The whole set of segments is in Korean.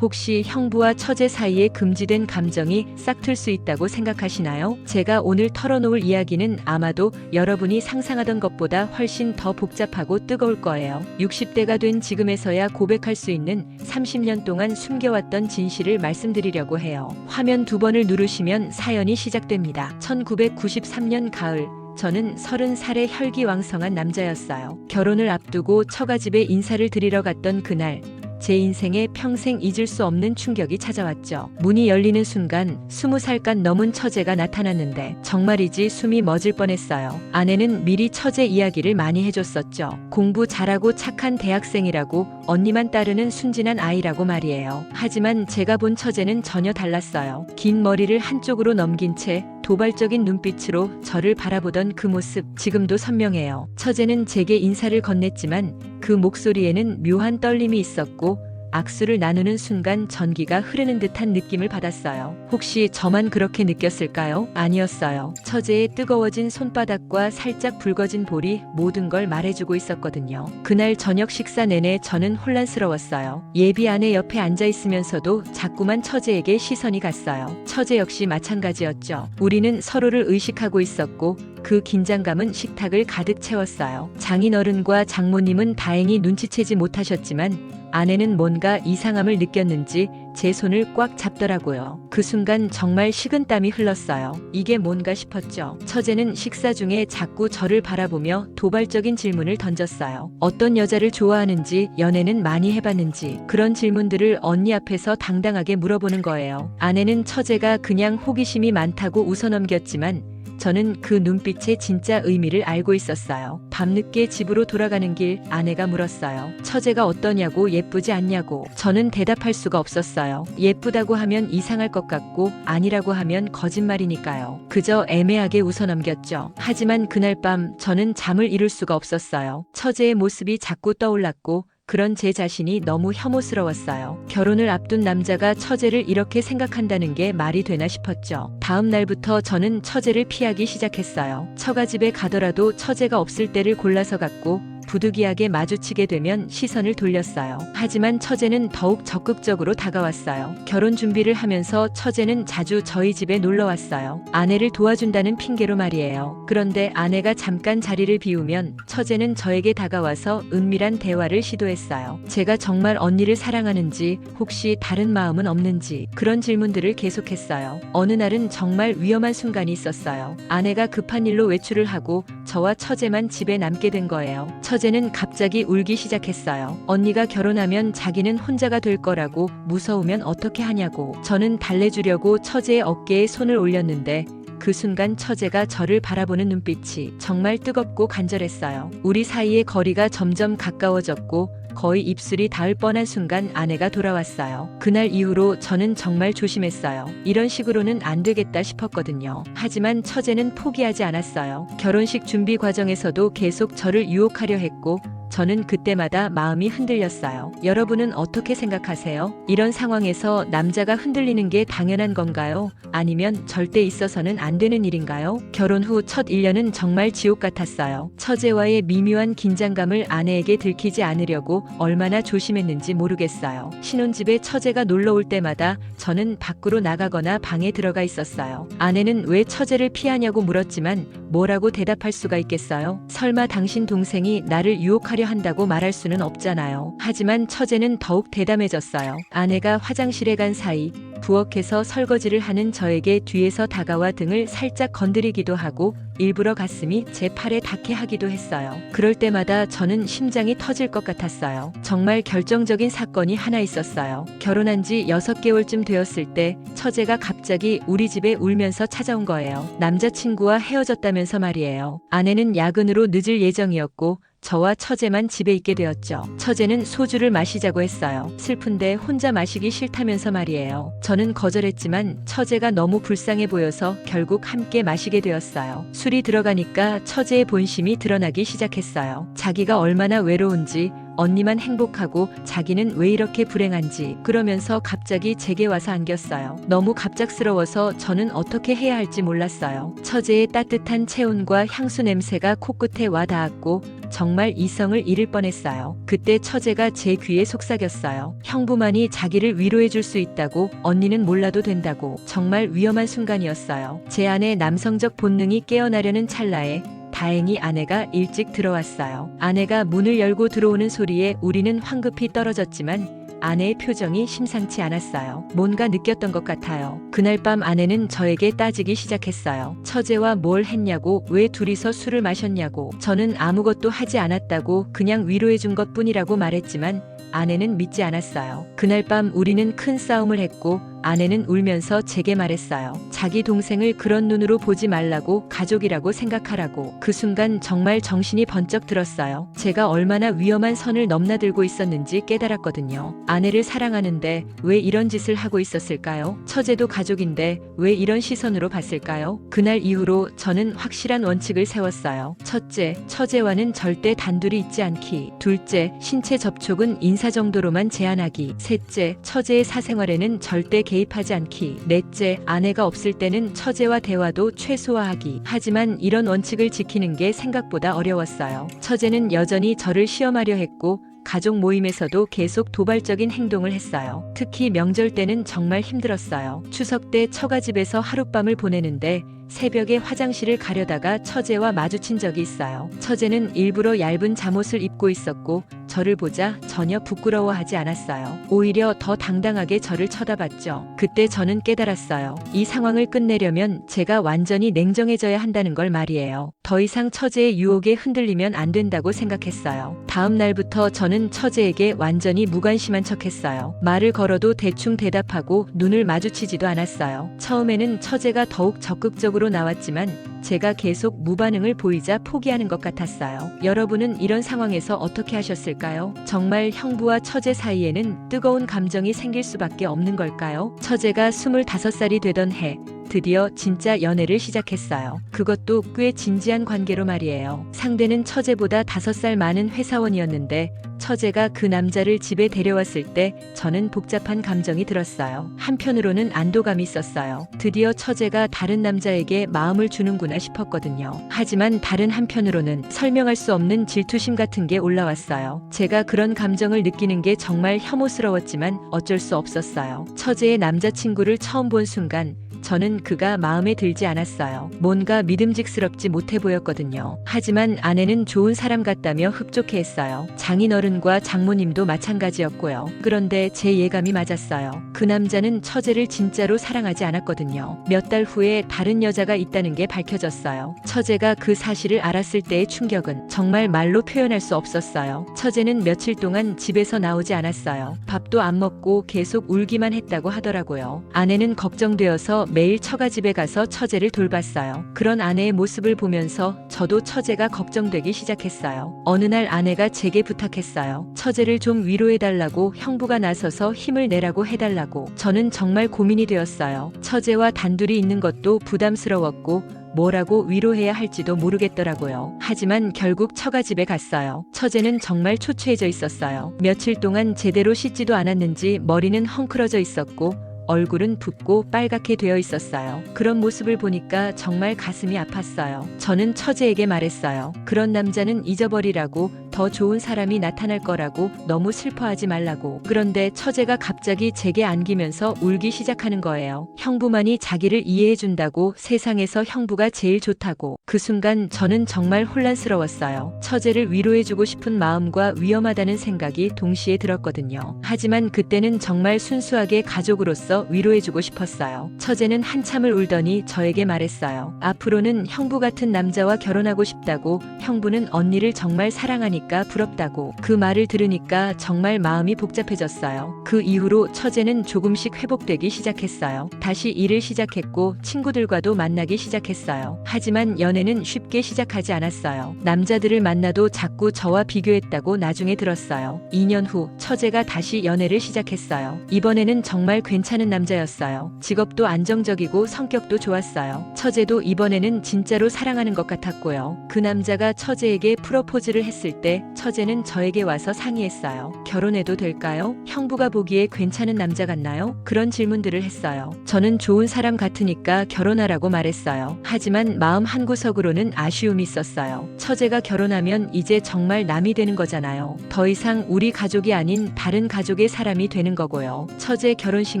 혹시 형부와 처제 사이에 금지된 감정이 싹틀 수 있다고 생각하시나요? 제가 오늘 털어놓을 이야기는 아마도 여러분이 상상하던 것보다 훨씬 더 복잡하고 뜨거울 거예요. 60대가 된 지금에서야 고백할 수 있는 30년 동안 숨겨왔던 진실을 말씀드리려고 해요. 화면 2번을 누르시면 사연이 시작됩니다. 1993년 가을, 저는 30살의 혈기왕성한 남자였어요. 결혼을 앞두고 처가집에 인사를 드리러 갔던 그날, 제 인생에 평생 잊을 수 없는 충격이 찾아왔죠. 문이 열리는 순간 20살간 넘은 처제가 나타났는데 정말이지 숨이 멎을 뻔했어요. 아내는 미리 처제 이야기를 많이 해줬었죠. 공부 잘하고 착한 대학생이라고, 언니만 따르는 순진한 아이라고 말이에요. 하지만 제가 본 처제는 전혀 달랐어요. 긴 머리를 한쪽으로 넘긴 채 도발적인 눈빛으로 저를 바라보던 그 모습, 지금도 선명해요. 처제는 제게 인사를 건넸지만 그 목소리에는 묘한 떨림이 있었고, 악수를 나누는 순간 전기가 흐르는 듯한 느낌을 받았어요. 혹시 저만 그렇게 느꼈을까요? 아니었어요. 처제의 뜨거워진 손바닥과 살짝 붉어진 볼이 모든 걸 말해주고 있었거든요. 그날 저녁 식사 내내 저는 혼란스러웠어요. 예비 아내 옆에 앉아 있으면서도 자꾸만 처제에게 시선이 갔어요. 처제 역시 마찬가지였죠. 우리는 서로를 의식하고 있었고, 그 긴장감은 식탁을 가득 채웠어요. 장인어른과 장모님은 다행히 눈치채지 못하셨지만 아내는 뭔가 이상함을 느꼈는지 제 손을 꽉 잡더라고요. 그 순간 정말 식은땀이 흘렀어요. 이게 뭔가 싶었죠. 처제는 식사 중에 자꾸 저를 바라보며 도발적인 질문을 던졌어요. 어떤 여자를 좋아하는지, 연애는 많이 해봤는지, 그런 질문들을 언니 앞에서 당당하게 물어보는 거예요. 아내는 처제가 그냥 호기심이 많다고 웃어넘겼지만 저는 그 눈빛의 진짜 의미를 알고 있었어요. 밤늦게 집으로 돌아가는 길, 아내가 물었어요. 처제가 어떠냐고, 예쁘지 않냐고. 저는 대답할 수가 없었어요. 예쁘다고 하면 이상할 것 같고, 아니라고 하면 거짓말이니까요. 그저 애매하게 웃어넘겼죠. 하지만 그날 밤 저는 잠을 이룰 수가 없었어요. 처제의 모습이 자꾸 떠올랐고, 그런 제 자신이 너무 혐오스러웠어요. 결혼을 앞둔 남자가 처제를 이렇게 생각한다는 게 말이 되나 싶었죠. 다음 날부터 저는 처제를 피하기 시작했어요. 처가집에 가더라도 처제가 없을 때를 골라서 갔고, 부득이하게 마주치게 되면 시선을 돌렸어요. 하지만 처제는 더욱 적극적으로 다가왔어요. 결혼 준비를 하면서 처제는 자주 저희 집에 놀러 왔어요. 아내를 도와준다는 핑계로 말이에요. 그런데 아내가 잠깐 자리를 비우면 처제는 저에게 다가와서 은밀한 대화를 시도했어요. 제가 정말 언니를 사랑하는지, 혹시 다른 마음은 없는지, 그런 질문들을 계속했어요. 어느 날은 정말 위험한 순간이 있었어요. 아내가 급한 일로 외출을 하고 저와 처제만 집에 남게 된 거예요. 처제는 갑자기 울기 시작했어요. 언니가 결혼하면 자기는 혼자가 될 거라고, 무서우면 어떻게 하냐고. 저는 달래주려고 처제의 어깨에 손을 올렸는데 그 순간 처제가 저를 바라보는 눈빛이 정말 뜨겁고 간절했어요. 우리 사이의 거리가 점점 가까워졌고, 거의 입술이 닿을 뻔한 순간 아내가 돌아왔어요. 그날 이후로 저는 정말 조심했어요. 이런 식으로는 안 되겠다 싶었거든요. 하지만 처제는 포기하지 않았어요. 결혼식 준비 과정에서도 계속 저를 유혹하려 했고, 저는 그때마다 마음이 흔들렸어요. 여러분은 어떻게 생각하세요? 이런 상황에서 남자가 흔들리는 게 당연한 건가요? 아니면 절대 있어서는 안 되는 일인가요? 결혼 후 첫 1년은 정말 지옥 같았어요. 처제와의 미묘한 긴장감을 아내에게 들키지 않으려고 얼마나 조심했는지 모르겠어요. 신혼집에 처제가 놀러 올 때마다 저는 밖으로 나가거나 방에 들어가 있었어요. 아내는 왜 처제를 피하냐고 물었지만 뭐라고 대답할 수가 있겠어요? 설마 당신 동생이 나를 유혹하려 한다고 말할 수는 없잖아요. 하지만 처제는 더욱 대담해졌어요. 아내가 화장실에 간 사이 부엌에서 설거지를 하는 저에게 뒤에서 다가와 등을 살짝 건드리기도 하고, 일부러 가슴이 제 팔에 닿게 하기도 했어요. 그럴 때마다 저는 심장이 터질 것 같았어요. 정말 결정적인 사건이 하나 있었어요. 결혼한 지 6개월쯤 되었을 때 처제가 갑자기 우리 집에 울면서 찾아온 거예요. 남자친구와 헤어졌다면서 말이에요. 아내는 야근으로 늦을 예정이었고 저와 처제만 집에 있게 되었죠. 처제는 소주를 마시자고 했어요. 슬픈데 혼자 마시기 싫다면서 말이에요. 저는 거절했지만 처제가 너무 불쌍해 보여서 결국 함께 마시게 되었어요. 술이 들어가니까 처제의 본심이 드러나기 시작했어요. 자기가 얼마나 외로운지, 언니만 행복하고 자기는 왜 이렇게 불행한지. 그러면서 갑자기 제게 와서 안겼어요. 너무 갑작스러워서 저는 어떻게 해야 할지 몰랐어요. 처제의 따뜻한 체온과 향수 냄새가 코끝에 와 닿았고 정말 이성을 잃을 뻔했어요. 그때 처제가 제 귀에 속삭였어요. 형부만이 자기를 위로해 줄 수 있다고, 언니는 몰라도 된다고. 정말 위험한 순간이었어요. 제 안에 남성적 본능이 깨어나려는 찰나에 다행히 아내가 일찍 들어왔어요. 아내가 문을 열고 들어오는 소리에 우리는 황급히 떨어졌지만 아내의 표정이 심상치 않았어요. 뭔가 느꼈던 것 같아요. 그날 밤 아내는 저에게 따지기 시작했어요. 처제와 뭘 했냐고, 왜 둘이서 술을 마셨냐고. 저는 아무것도 하지 않았다고 그냥 위로해 준 것뿐이라고 말했지만 아내는 믿지 않았어요. 그날 밤 우리는 큰 싸움을 했고 아내는 울면서 제게 말했어요. 자기 동생을 그런 눈으로 보지 말라고, 가족이라고 생각하라고. 그 순간 정말 정신이 번쩍 들었어요. 제가 얼마나 위험한 선을 넘나들고 있었는지 깨달았거든요. 아내를 사랑하는데 왜 이런 짓을 하고 있었을까요? 처제도 가족인데 왜 이런 시선으로 봤을까요? 그날 이후로 저는 확실한 원칙을 세웠어요. 첫째, 처제와는 절대 단둘이 있지 않기. 둘째, 신체 접촉은 인사 정도로만 제한하기. 셋째, 처제의 사생활에는 절대 개입하지 않기. 넷째, 아내가 없을 때는 처제와 대화도 최소화하기. 하지만 이런 원칙을 지키는 게 생각보다 어려웠어요. 처제는 여전히 저를 시험하려 했고 가족 모임에서도 계속 도발적인 행동을 했어요. 특히 명절 때는 정말 힘들었어요. 추석 때 처가집에서 하룻밤을 보내는데 새벽에 화장실을 가려다가 처제와 마주친 적이 있어요. 처제는 일부러 얇은 잠옷을 입고 있었고 저를 보자 전혀 부끄러워하지 않았어요. 오히려 더 당당하게 저를 쳐다봤죠. 그때 저는 깨달았어요. 이 상황을 끝내려면 제가 완전히 냉정해져야 한다는 걸 말이에요. 더 이상 처제의 유혹에 흔들리면 안 된다고 생각했어요. 다음 날부터 저는 처제에게 완전히 무관심한 척했어요. 말을 걸어도 대충 대답하고 눈을 마주치지도 않았어요. 처음에는 처제가 더욱 적극적으로 나왔지만 제가 계속 무반응을 보이자 포기하는 것 같았어요. 여러분은 이런 상황에서 어떻게 하셨을까요? 정말 형부와 처제 사이에는 뜨거운 감정이 생길 수밖에 없는 걸까요? 처제가 25살이 되던 해 드디어 진짜 연애를 시작했어요. 그것도 꽤 진지한 관계로 말이에요. 상대는 처제보다 5살 많은 회사원이었는데 처제가 그 남자를 집에 데려왔을 때 저는 복잡한 감정이 들었어요. 한편으로는 안도감이 있었어요. 드디어 처제가 다른 남자에게 마음을 주는구나 싶었거든요. 하지만 다른 한편으로는 설명할 수 없는 질투심 같은 게 올라왔어요. 제가 그런 감정을 느끼는 게 정말 혐오스러웠지만 어쩔 수 없었어요. 처제의 남자친구를 처음 본 순간 저는 그가 마음에 들지 않았어요. 뭔가 믿음직스럽지 못해 보였거든요. 하지만 아내는 좋은 사람 같다며 흡족해했어요. 장인어른과 장모님도 마찬가지였고요. 그런데 제 예감이 맞았어요. 그 남자는 처제를 진짜로 사랑하지 않았거든요. 몇 달 후에 다른 여자가 있다는 게 밝혀졌어요. 처제가 그 사실을 알았을 때의 충격은 정말 말로 표현할 수 없었어요. 처제는 며칠 동안 집에서 나오지 않았어요. 밥도 안 먹고 계속 울기만 했다고 하더라고요. 아내는 걱정되어서 매일 처가집에 가서 처제를 돌봤어요. 그런 아내의 모습을 보면서 저도 처제가 걱정되기 시작했어요. 어느 날 아내가 제게 부탁했어요. 처제를 좀 위로해달라고, 형부가 나서서 힘을 내라고 해달라고. 저는 정말 고민이 되었어요. 처제와 단둘이 있는 것도 부담스러웠고 뭐라고 위로해야 할지도 모르겠더라고요. 하지만 결국 처가집에 갔어요. 처제는 정말 초췌해져 있었어요. 며칠 동안 제대로 씻지도 않았는지 머리는 헝클어져 있었고 얼굴은 붓고 빨갛게 되어 있었어요. 그런 모습을 보니까 정말 가슴이 아팠어요. 저는 처제에게 말했어요. 그런 남자는 잊어버리라고, 더 좋은 사람이 나타날 거라고, 너무 슬퍼하지 말라고. 그런데 처제가 갑자기 제게 안기면서 울기 시작하는 거예요. 형부만이 자기를 이해해준다고, 세상에서 형부가 제일 좋다고. 그 순간 저는 정말 혼란스러웠어요. 처제를 위로해주고 싶은 마음과 위험하다는 생각이 동시에 들었거든요. 하지만 그때는 정말 순수하게 가족으로서 위로해주고 싶었어요. 처제는 한참을 울더니 저에게 말했어요. 앞으로는 형부 같은 남자와 결혼하고 싶다고, 형부는 언니를 정말 사랑하니까 부럽다고. 그 말을 들으니까 정말 마음이 복잡해졌어요. 그 이후로 처제는 조금씩 회복되기 시작했어요. 다시 일을 시작했고 친구들과도 만나기 시작했어요. 하지만 연애는 쉽게 시작하지 않았어요. 남자들을 만나도 자꾸 저와 비교했다고 나중에 들었어요. 2년 후 처제가 다시 연애를 시작했어요. 이번에는 정말 괜찮은 남자였어요. 직업도 안정적이고 성격도 좋았어요. 처제도 이번에는 진짜로 사랑하는 것 같았고요. 그 남자가 처제에게 프로포즈를 했을 때 때 처제는 저에게 와서 상의했어요. 결혼해도 될까요? 형부가 보기에 괜찮은 남자 같나요? 그런 질문들을 했어요. 저는 좋은 사람 같으니까 결혼하라고 말했어요. 하지만 마음 한구석으로는 아쉬움이 있었어요. 처제가 결혼하면 이제 정말 남이 되는 거잖아요. 더 이상 우리 가족이 아닌 다른 가족의 사람이 되는 거고요. 처제 결혼식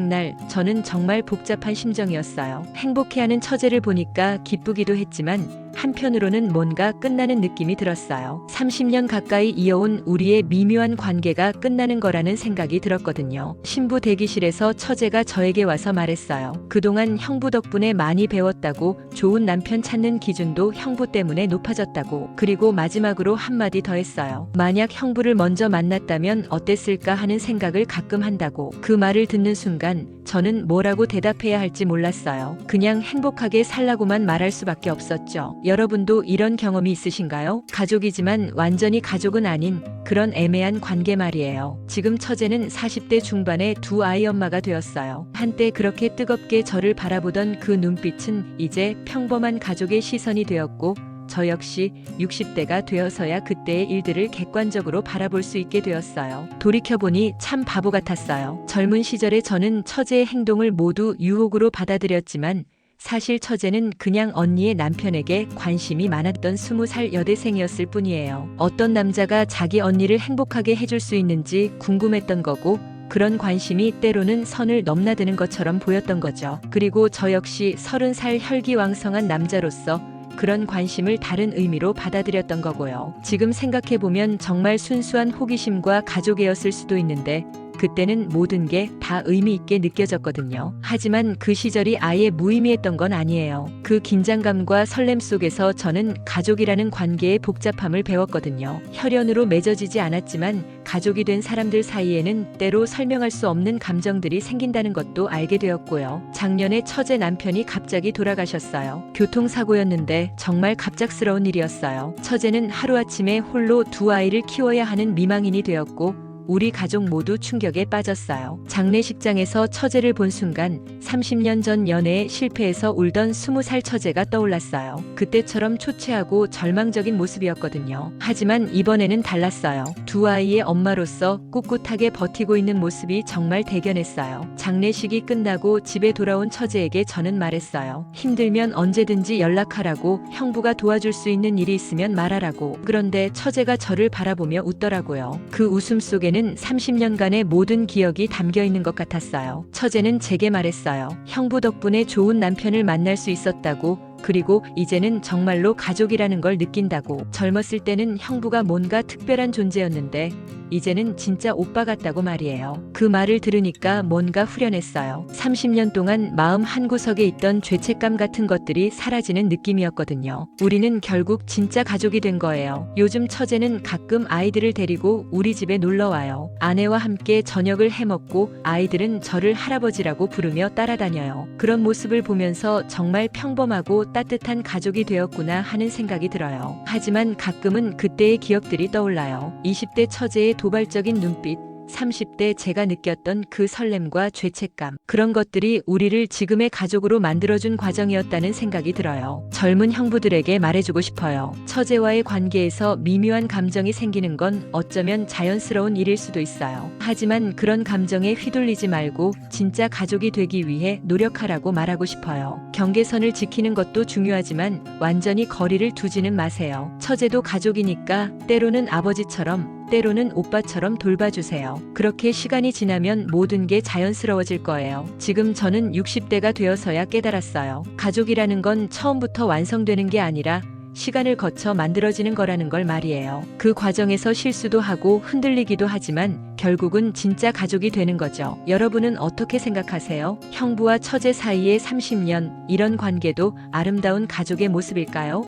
날 저는 정말 복잡한 심정이었어요. 행복해하는 처제를 보니까 기쁘기도 했지만 한편으로는 뭔가 끝나는 느낌이 들었어요. 30년 가까이 이어온 우리의 미묘한 관계가 끝나는 거라는 생각이 들었거든요. 신부 대기실에서 처제가 저에게 와서 말했어요. 그동안 형부 덕분에 많이 배웠다고, 좋은 남편 찾는 기준도 형부 때문에 높아졌다고, 그리고 마지막으로 한마디 더 했어요. 만약 형부를 먼저 만났다면 어땠을까 하는 생각을 가끔 한다고. 그 말을 듣는 순간 저는 뭐라고 대답해야 할지 몰랐어요. 그냥 행복하게 살라고만 말할 수밖에 없었죠. 여러분도 이런 경험이 있으신가요? 가족이지만 완전히 가족은 아닌 그런 애매한 관계 말이에요. 지금 처제는 40대 중반의 두 아이 엄마가 되었어요. 한때 그렇게 뜨겁게 저를 바라보던 그 눈빛은 이제 평범한 가족의 시선이 되었고, 저 역시 60대가 되어서야 그때의 일들을 객관적으로 바라볼 수 있게 되었어요. 돌이켜보니 참 바보 같았어요. 젊은 시절에 저는 처제의 행동을 모두 유혹으로 받아들였지만 사실 처제는 그냥 언니의 남편에게 관심이 많았던 20살 여대생이었을 뿐이에요. 어떤 남자가 자기 언니를 행복하게 해줄 수 있는지 궁금했던 거고, 그런 관심이 때로는 선을 넘나드는 것처럼 보였던 거죠. 그리고 저 역시 30살 혈기왕성한 남자로서 그런 관심을 다른 의미로 받아들였던 거고요. 지금 생각해보면 정말 순수한 호기심과 가족애였을 수도 있는데 그때는 모든 게 다 의미 있게 느껴졌거든요. 하지만 그 시절이 아예 무의미했던 건 아니에요. 그 긴장감과 설렘 속에서 저는 가족이라는 관계의 복잡함을 배웠거든요. 혈연으로 맺어지지 않았지만 가족이 된 사람들 사이에는 때로 설명할 수 없는 감정들이 생긴다는 것도 알게 되었고요. 작년에 처제 남편이 갑자기 돌아가셨어요. 교통사고였는데 정말 갑작스러운 일이었어요. 처제는 하루아침에 홀로 두 아이를 키워야 하는 미망인이 되었고, 우리 가족 모두 충격에 빠졌어요. 장례식장에서 처제를 본 순간 30년 전 연애에 실패해서 울던 20살 처제가 떠올랐어요. 그때처럼 초췌하고 절망적인 모습이었거든요. 하지만 이번에는 달랐어요. 두 아이의 엄마로서 꿋꿋하게 버티고 있는 모습이 정말 대견했어요. 장례식이 끝나고 집에 돌아온 처제에게 저는 말했어요. 힘들면 언제든지 연락하라고, 형부가 도와줄 수 있는 일이 있으면 말하라고. 그런데 처제가 저를 바라보며 웃더라고요. 그 웃음 속에는 30년간의 모든 기억이 담겨 있는 것 같았어요. 처제는 제게 말했어요. 형부 덕분에 좋은 남편을 만날 수 있었다고, 그리고 이제는 정말로 가족이라는 걸 느낀다고. 젊었을 때는 형부가 뭔가 특별한 존재였는데 이제는 진짜 오빠 같다고 말이에요. 그 말을 들으니까 뭔가 후련했어요. 30년 동안 마음 한구석에 있던 죄책감 같은 것들이 사라지는 느낌이었거든요. 우리는 결국 진짜 가족이 된 거예요. 요즘 처제는 가끔 아이들을 데리고 우리 집에 놀러 와요. 아내와 함께 저녁을 해먹고 아이들은 저를 할아버지라고 부르며 따라다녀요. 그런 모습을 보면서 정말 평범하고 따뜻한 가족이 되었구나 하는 생각이 들어요. 하지만 가끔은 그때의 기억들이 떠올라요. 20대 처제의 도발적인 눈빛, 30대 제가 느꼈던 그 설렘과 죄책감, 그런 것들이 우리를 지금의 가족으로 만들어준 과정이었다는 생각이 들어요. 젊은 형부들에게 말해주고 싶어요. 처제와의 관계에서 미묘한 감정이 생기는 건 어쩌면 자연스러운 일일 수도 있어요. 하지만 그런 감정에 휘둘리지 말고 진짜 가족이 되기 위해 노력하라고 말하고 싶어요. 경계선을 지키는 것도 중요하지만 완전히 거리를 두지는 마세요. 처제도 가족이니까 때로는 아버지처럼, 때로는 오빠처럼 돌봐주세요. 그렇게 시간이 지나면 모든 게 자연스러워질 거예요. 지금 저는 60대가 되어서야 깨달았어요. 가족이라는 건 처음부터 완성되는 게 아니라 시간을 거쳐 만들어지는 거라는 걸 말이에요. 그 과정에서 실수도 하고 흔들리기도 하지만 결국은 진짜 가족이 되는 거죠. 여러분은 어떻게 생각하세요? 형부와 처제 사이의 30년, 이런 관계도 아름다운 가족의 모습일까요?